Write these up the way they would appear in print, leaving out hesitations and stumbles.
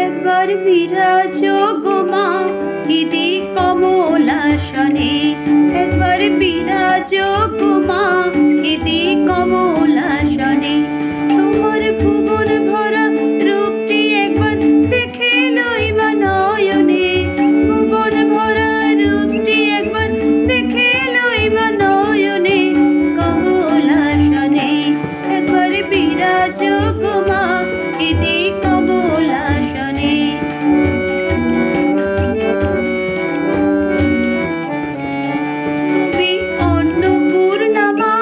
একবার বিরাজ গো মা হৃদি কমলাসনে, একবার বিরাজ গো মা হৃদি কমলাসনে। তোমার ভুবন ভরা রূপটি একবার দেখে লই মা নয়নে, ভুবন ভরা রূপটি একবার দেখে লই মা নয়নে। কমলাসনে একবার বিরাজ গো মা হৃদি কমলাসনে। তুমি অন্নপূর্ণা মা,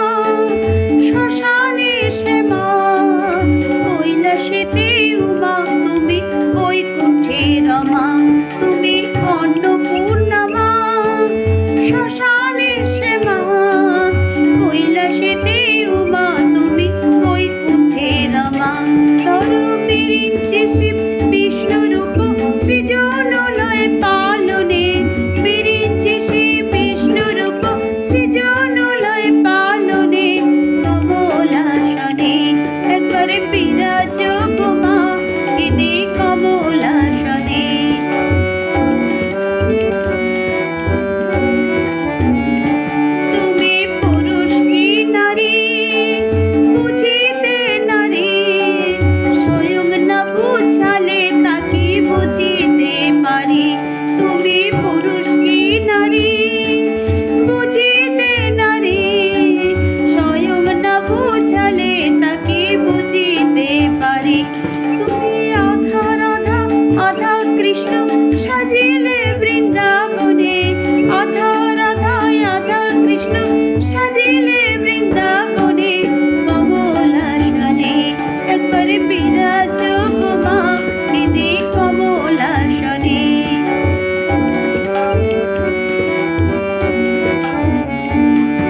শ্মশানে শ্যামা, কৈলাসেতে উমা, তুমি বৈকুণ্ঠে রমা। তুমি অন্নপূর্ণা মা, শ্মশানে শ্যামা, কৈলাসেতে উমা, তুমি বৈকুণ্ঠে রমা। ধর বিরিঞ্চি শিব বিষ্ণু রূপ সৃজন লয় পালনে, বিরিঞ্চি শিব বিষ্ণু রূপ সৃজন লয় পালনে। কমলাসনে একবার বিরাজ গো মা হৃদি কমলাসনে। তুমি পুরুষ কি নারী বুঝিতে নারী, স্বয়ং না বুঝালে তাকে বুঝিতে পারি। তুমি পুরুষ কি নারী বুঝিতে নারী, স্বয়ং না বুঝালে তাকে বুঝিতে পারি। তুমি আধা রাধা আধা কৃষ্ণ সাজিলে বৃন্দাবনে, আধা রাধা আধা কৃষ্ণ সাজিলে বৃন্দাবনে। কমলাসনে একবার বিরাজ গো মা হৃদি কমলাসনে।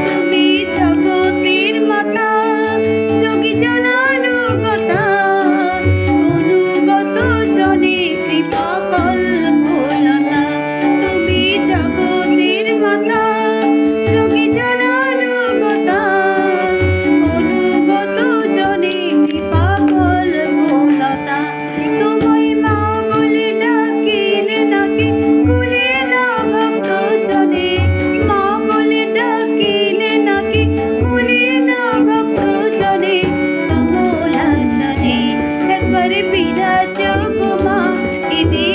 তুমি জগতের মাতা যোগী জনানুগতা, অনুগত জনে কৃপা কল্পলতা। তুমি জগতের মাতা যোগী জনানুগতা, অনুগত জনে কৃপা কল্পলতা। তোমায় মা বলে ডাকিলে নাকি কুলে না ভক্ত জনে, মা বলে ডাকিলে নাকি কুলে না ভক্ত জনে। কমলাসনে একবার বিরাজ গো মা হৃদি